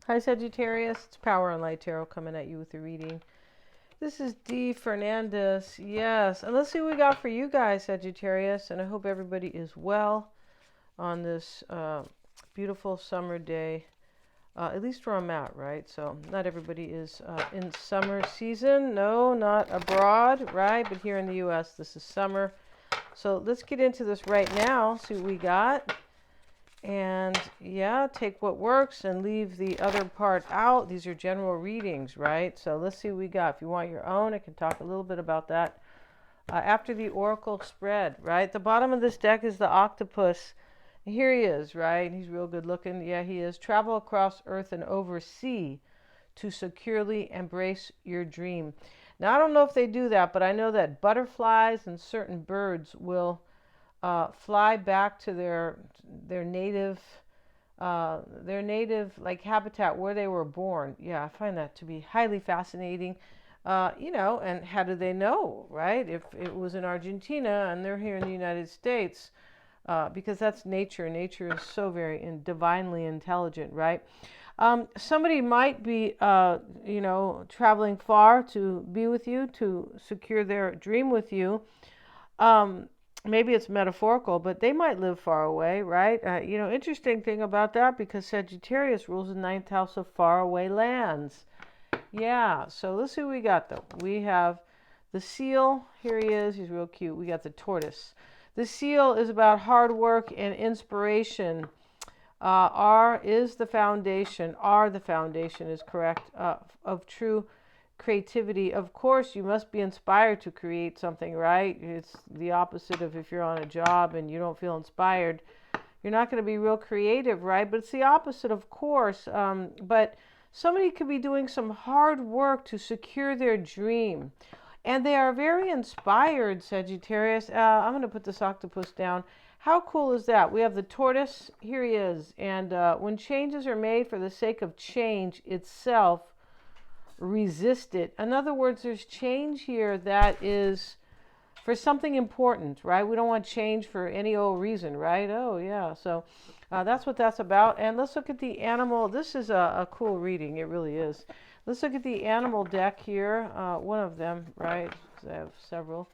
Hi Sagittarius, it's Power and Light Tarot coming at you with a reading. This is Dee Fernandez. Yes, and let's see what we got for you guys, Sagittarius. And I hope everybody is well on this beautiful summer day, at least where I'm at, right? So not everybody is in summer season. No, not abroad, right? But here in the U.S., this is summer. So let's get into this right now, see what we got. And yeah, take what works and leave the other part out. These are general readings, right? So let's see what we got. If you want your own, I can talk a little bit about that after the oracle spread, right? The bottom of this deck is the octopus. Here he is, right? He's real good looking. Yeah, he is. Travel across earth and over sea to securely embrace your dream. Now, I don't know if they do that, but I know that butterflies and certain birds will fly back to their native like habitat where they were born. Yeah, I find that to be highly fascinating. And how do they know, right? If it was in Argentina and they're here in the United States, because that's nature. Nature is so very divinely intelligent, right? Somebody might be, traveling far to be with you, to secure their dream with you. Maybe it's metaphorical, but they might live far away, right? Interesting thing about that, because Sagittarius rules the ninth house of faraway lands. Yeah, so let's see what we got, though. We have the seal. Here he is. He's real cute. We got the tortoise. The seal is about hard work and inspiration. R is the foundation. R, the foundation, is correct, of true creativity. Of course, you must be inspired to create something, right? It's the opposite of if you're on a job and you don't feel inspired. You're not going to be real creative, right? But it's the opposite, of course. But somebody could be doing some hard work to secure their dream. And they are very inspired, Sagittarius. I'm going to put this octopus down. How cool is that? We have the tortoise. Here he is. And when changes are made for the sake of change itself, resist it. In other words, there's change here that is for something important, right? We don't want change for any old reason, right? Oh, yeah. So that's what that's about. And let's look at the animal. This is a cool reading. It really is. Let's look at the animal deck here. One of them, right? Because I have several.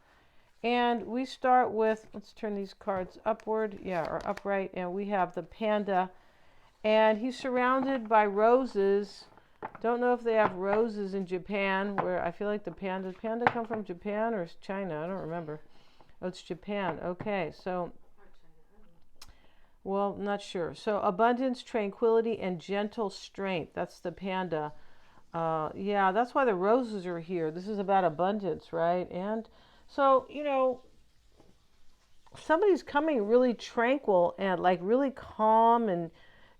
And we start with, let's turn these cards upward, or upright. And we have the panda. And he's surrounded by roses. Don't know if they have roses in Japan, where I feel like the panda come from Japan or China? I don't remember. Oh, it's Japan. Okay, so, well, not sure. So abundance, tranquility, and gentle strength. That's the panda. Yeah, that's why the roses are here. This is about abundance, right? And so, somebody's coming really tranquil and like really calm. And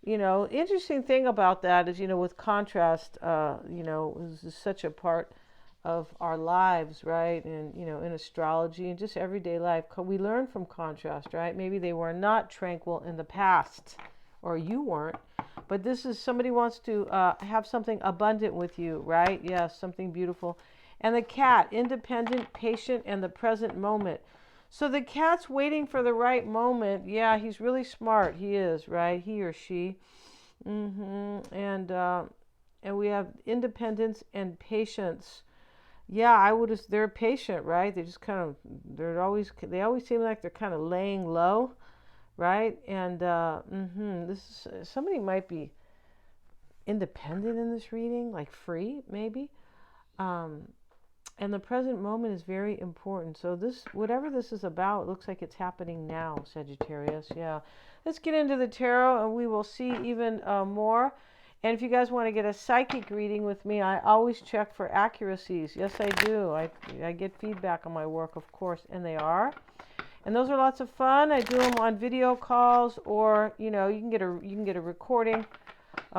interesting thing about that is, with contrast, is such a part of our lives, right? And, in astrology and just everyday life, we learn from contrast, right? Maybe they were not tranquil in the past, or you weren't, but this is somebody wants to have something abundant with you, right? Yes, something beautiful. And the cat, independent, patient, and the present moment. So the cat's waiting for the right moment. Yeah, he's really smart. He is, right? He or she. And we have independence and patience. Yeah, they're patient, right? They just they always seem like they're kind of laying low, right? And somebody might be independent in this reading, like free, maybe. And the present moment is very important. So whatever this is about, it looks like it's happening now, Sagittarius. Yeah. Let's get into the tarot and we will see even more. And if you guys want to get a psychic reading with me, I always check for accuracies. Yes, I do. I get feedback on my work, of course, and they are. And those are lots of fun. I do them on video calls, or you can get a recording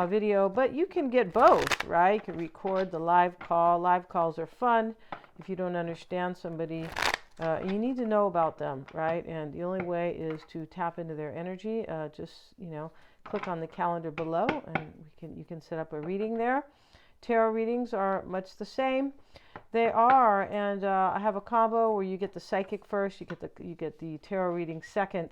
video, but you can get both, right? You can record the live call. Live calls are fun. If you don't understand somebody, you need to know about them, right? And the only way is to tap into their energy. Just click on the calendar below, and you can set up a reading there. Tarot readings are much the same. They are, and I have a combo where you get the psychic first, you get the tarot reading second.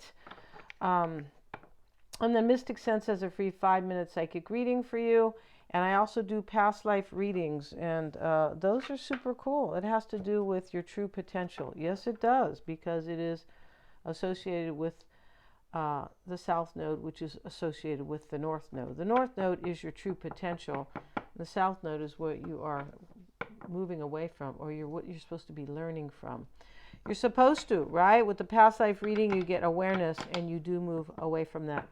And then Mystic Sense has a free 5-minute psychic reading for you. And I also do past life readings, and those are super cool. It has to do with your true potential. Yes, it does, because it is associated with the South Node, which is associated with the North Node. The North Node is your true potential. The South Node is what you are moving away from, or what you're supposed to be learning from. You're supposed to, right? With the past life reading, you get awareness, and you do move away from that.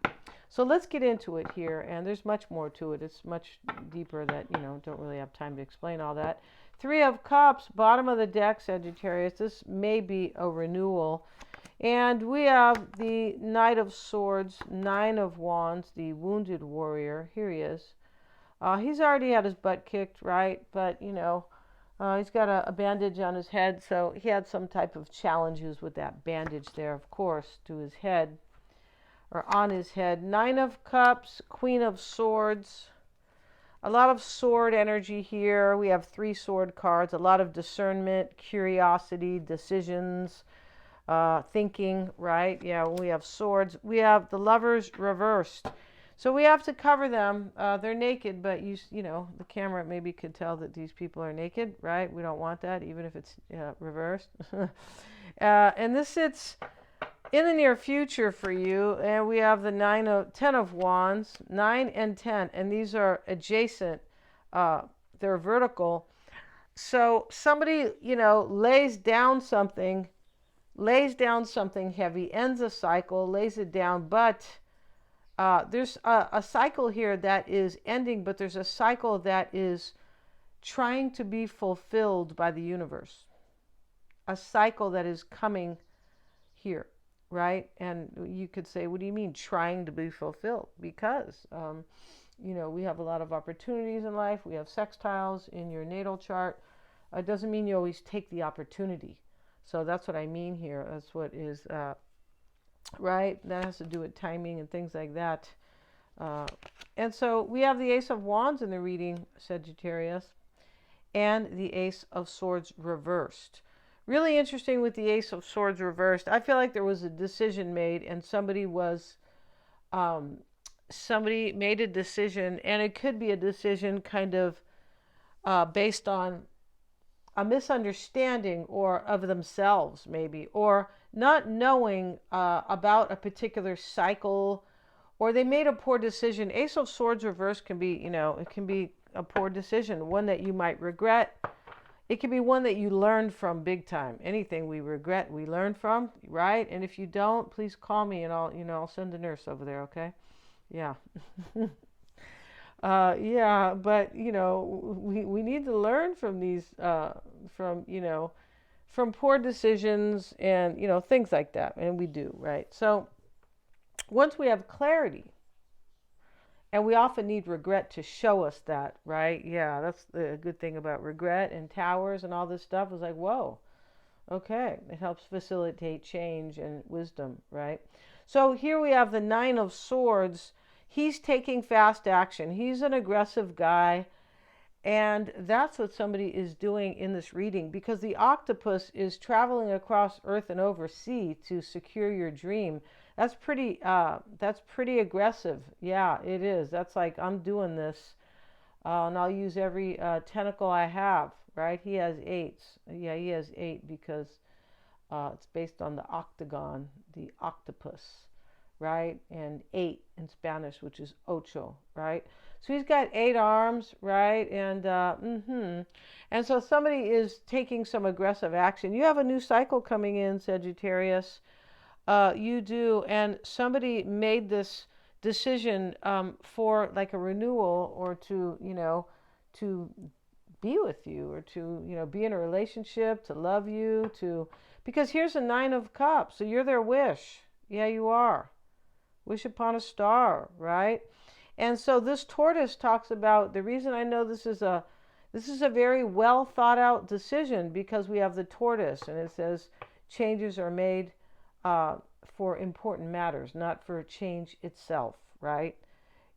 So let's get into it here, and there's much more to it. It's much deeper that, don't really have time to explain all that. 3 of Cups, bottom of the deck, Sagittarius. This may be a renewal. And we have the Knight of Swords, 9 of Wands, the wounded warrior. Here he is. He's already had his butt kicked, right? But, he's got a bandage on his head, so he had some type of challenges with that bandage there, of course, to his head. Or on his head. 9 of Cups, Queen of Swords. A lot of sword energy here. We have 3 sword cards. A lot of discernment, curiosity, decisions, thinking, right? Yeah, we have swords. We have the Lovers reversed. So we have to cover them. They're naked, but the camera maybe could tell that these people are naked, right? We don't want that, even if it's reversed. And this sits in the near future for you, and we have the 10 of Wands, 9 and 10, and these are adjacent. They're vertical. So somebody, lays down something heavy, ends a cycle, lays it down, but there's a cycle here that is ending, but there's a cycle that is trying to be fulfilled by the universe. A cycle that is coming here. Right? And you could say, what do you mean trying to be fulfilled? Because, we have a lot of opportunities in life. We have sextiles in your natal chart. It doesn't mean you always take the opportunity. So that's what I mean here. That's what is, right? That has to do with timing and things like that. And so we have the Ace of Wands in the reading, Sagittarius, and the Ace of Swords reversed. Really interesting with the Ace of Swords reversed. I feel like there was a decision made, and somebody made a decision, and it could be a decision kind of based on a misunderstanding or of themselves, maybe, or not knowing about a particular cycle, or they made a poor decision. Ace of Swords reversed can be, it can be a poor decision, one that you might regret. It can be one that you learned from big time. Anything we regret, we learn from, right? And if you don't, please call me, and I'll send a nurse over there, okay? Yeah. Yeah, but, we need to learn from these, from poor decisions and, things like that. And we do, right? So once we have clarity, and we often need regret to show us that, right? Yeah, that's the good thing about regret and towers and all this stuff. Is like, whoa, okay. It helps facilitate change and wisdom, right? So here we have the 9 of Swords. He's taking fast action. He's an aggressive guy. And that's what somebody is doing in this reading, because the octopus is traveling across earth and over sea to secure your dream. That's pretty aggressive. Yeah, it is. That's like, I'm doing this, and I'll use every tentacle I have, right? He has 8. Yeah, he has 8 because it's based on the octagon, the octopus, right? And 8 in Spanish, which is ocho, right? So he's got 8 arms, right? And and so somebody is taking some aggressive action. You have a new cycle coming in, Sagittarius. You do, and somebody made this decision for like a renewal, or to to be with you, or to be in a relationship, to love you, because here's a 9 of Cups, so you're their wish. Yeah, you are. Wish upon a star, right? And so this tortoise talks about, the reason I know this is a very well thought out decision, because we have the tortoise, and it says changes are made for important matters, not for change itself, right?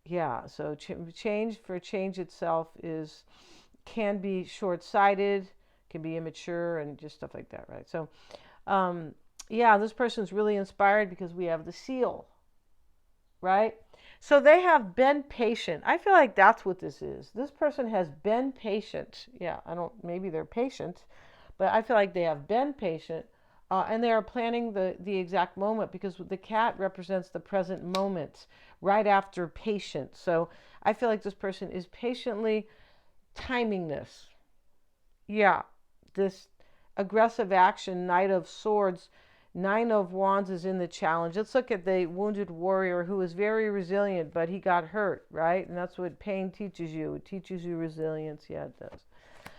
Yeah, so change for change itself can be short-sighted, can be immature, and just stuff like that, right? So, yeah, this person's really inspired because we have the seal. right? So they have been patient. I feel like that's what this is. This person has been patient. Yeah, I don't, maybe they're patient, but I feel like they have been patient, and they are planning the exact moment, because the cat represents the present moment right after patience. So I feel like this person is patiently timing this. Yeah, this aggressive action, Knight of Swords, Nine of Wands is in the challenge. Let's look at the wounded warrior who is very resilient, but he got hurt, right? And that's what pain teaches you. It teaches you resilience. Yeah, it does.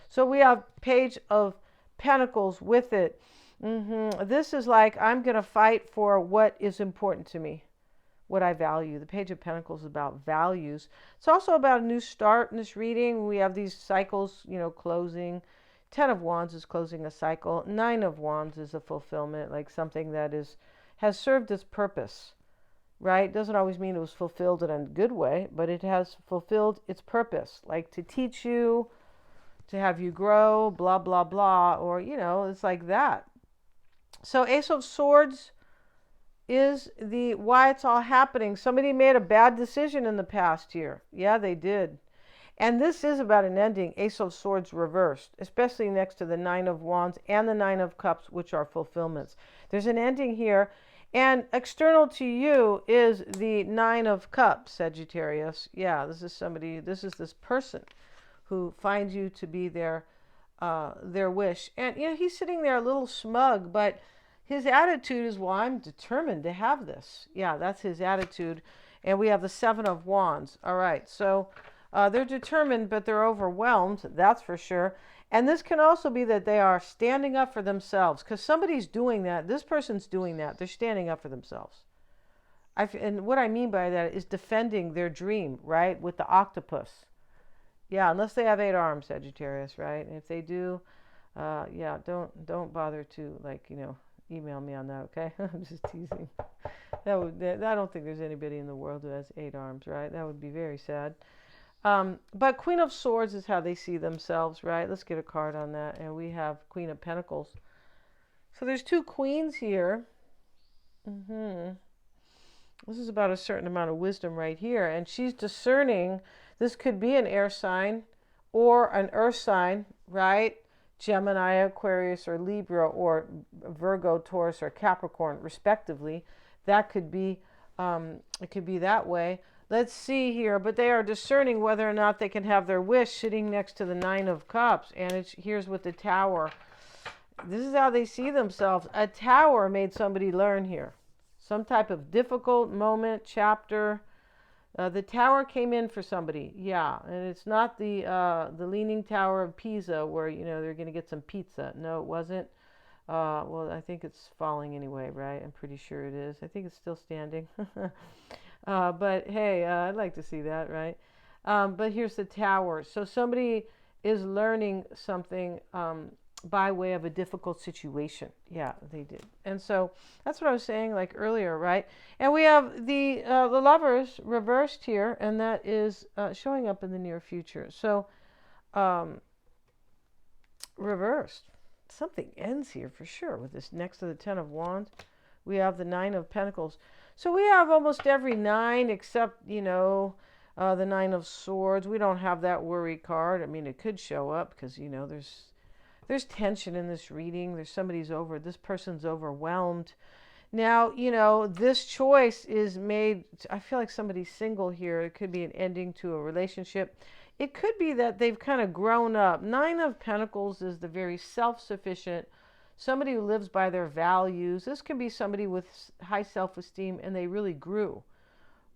So we have Page of Pentacles with it. This is like, I'm going to fight for what is important to me, what I value. The Page of Pentacles is about values. It's also about a new start in this reading. We have these cycles, closing. Ten of Wands is closing a cycle. Nine of Wands is a fulfillment, like something that has served its purpose, right? Doesn't always mean it was fulfilled in a good way, but it has fulfilled its purpose, like to teach you, to have you grow, blah, blah, blah, or, it's like that. So Ace of Swords is the why it's all happening. Somebody made a bad decision in the past year. Yeah, they did. And this is about an ending. Ace of Swords reversed, especially next to the Nine of Wands and the Nine of Cups, which are fulfillments. There's an ending here. And external to you is the Nine of Cups, Sagittarius. Yeah, this is this person who finds you to be their wish. And, he's sitting there a little smug, but his attitude is, well, I'm determined to have this. Yeah, that's his attitude. And we have the Seven of Wands. All right, so they're determined, but they're overwhelmed, that's for sure. And this can also be that they are standing up for themselves, because somebody's doing that. This person's doing that. They're standing up for themselves. And what I mean by that is defending their dream, right, with the octopus. Yeah, unless they have 8 arms, Sagittarius, right? And if they do, yeah, don't bother to, email me on that, okay? I'm just teasing. I don't think there's anybody in the world who has 8 arms, right? That would be very sad. But Queen of Swords is how they see themselves, right? Let's get a card on that. And we have Queen of Pentacles. So there's 2 queens here. This is about a certain amount of wisdom right here. And she's discerning. This could be an air sign or an earth sign, right? Gemini, Aquarius, or Libra, or Virgo, Taurus, or Capricorn, respectively. That could be, it could be that way. Let's see here, but they are discerning whether or not they can have their wish sitting next to the Nine of Cups. And here's with the Tower. This is how they see themselves. A tower made somebody learn here. Some type of difficult moment, chapter. The tower came in for somebody. Yeah, and it's not the Leaning Tower of Pisa where, they're going to get some pizza. No, it wasn't. Well, I think it's falling anyway, right? I'm pretty sure it is. I think it's still standing. But hey, I'd like to see that, right? But here's the tower. So somebody is learning something by way of a difficult situation. Yeah, they did. And so that's what I was saying like earlier, right? And we have the Lovers reversed here, and that is showing up in the near future. So reversed. Something ends here for sure with this next to the Ten of Wands. We have the Nine of Pentacles. So we have almost every 9 except, the Nine of Swords. We don't have that worry card. I mean, it could show up because, there's tension in this reading. This person's overwhelmed. Now, this choice is made. I feel like somebody's single here. It could be an ending to a relationship. It could be that they've kind of grown up. Nine of Pentacles is the very self-sufficient, somebody who lives by their values. This can be somebody with high self-esteem and they really grew,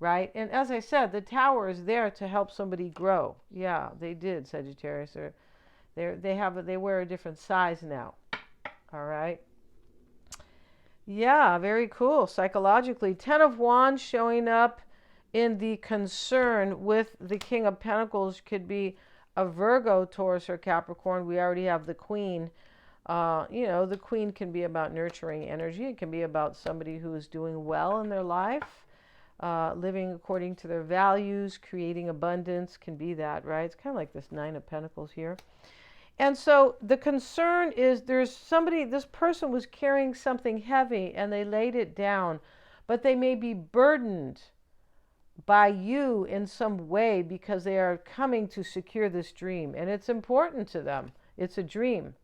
right? And as I said, the Tower is there to help somebody grow. Yeah, they did, Sagittarius. They wear a different size now. All right. Yeah, very cool. Psychologically, Ten of Wands showing up in the concern with the King of Pentacles could be a Virgo, Taurus, or Capricorn. We already have the Queen. The Queen can be about nurturing energy. It can be about somebody who is doing well in their life, living according to their values, creating abundance. Can be that, right? It's kind of like this Nine of Pentacles here. And so the concern is this person was carrying something heavy and they laid it down, but they may be burdened by you in some way because they are coming to secure this dream. And it's important to them. It's a dream,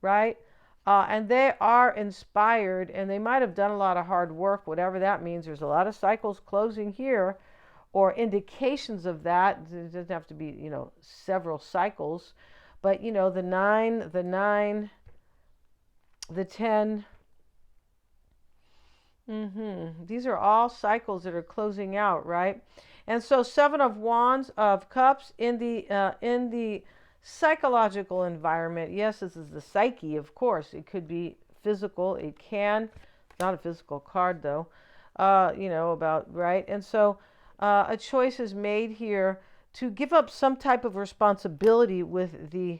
right? And they are inspired, and they might have done a lot of hard work, whatever that means. There's a lot of cycles closing here, or indications of that. It doesn't have to be, several cycles, but the 9, the 10. These are all cycles that are closing out, right? And so 7 of Wands, of Cups, in the psychological environment. Yes, this is the psyche, of course. It could be physical. It can. Not a physical card, though. About, right? And so a choice is made here to give up some type of responsibility with the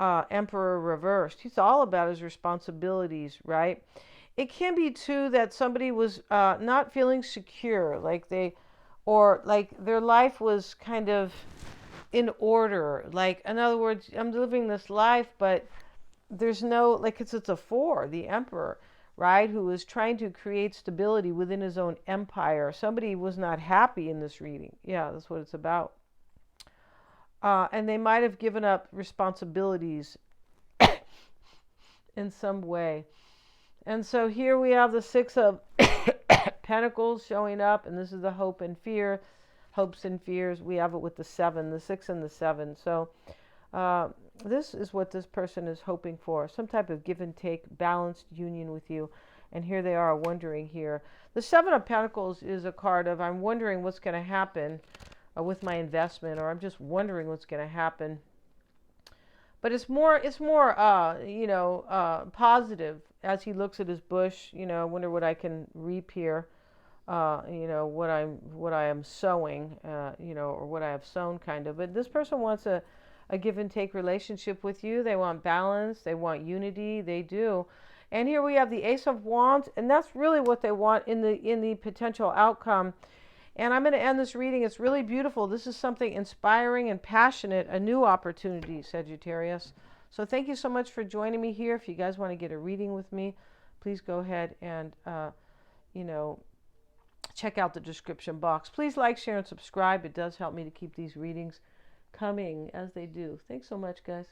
Emperor reversed. He's all about his responsibilities, right? It can be too that somebody was not feeling secure, like their life was kind of in order. Like, in other words, I'm living this life, but there's no, like, it's a 4, the Emperor, right? Who is trying to create stability within his own empire. Somebody was not happy in this reading. Yeah, that's what it's about. And they might have given up responsibilities in some way. And so here we have the 6 of Pentacles showing up, and this is the hope and fear, hopes and fears. We have it with the 7, the 6 and the 7. So this is what this person is hoping for, some type of give and take, balanced union with you. And here they are wondering here. The 7 of Pentacles is a card of, I'm wondering what's going to happen with my investment, or I'm just wondering what's going to happen. But it's more positive as he looks at his bush. I wonder what I can reap here. What I am sowing. Or what I have sown, kind of. But this person wants a give and take relationship with you. They want balance. They want unity. They do. And here we have the Ace of Wands, and that's really what they want in the potential outcome. And I'm going to end this reading. It's really beautiful. This is something inspiring and passionate, a new opportunity, Sagittarius. So thank you so much for joining me here. If you guys want to get a reading with me, please go ahead and, check out the description box. Please like, share, and subscribe. It does help me to keep these readings coming as they do. Thanks so much, guys.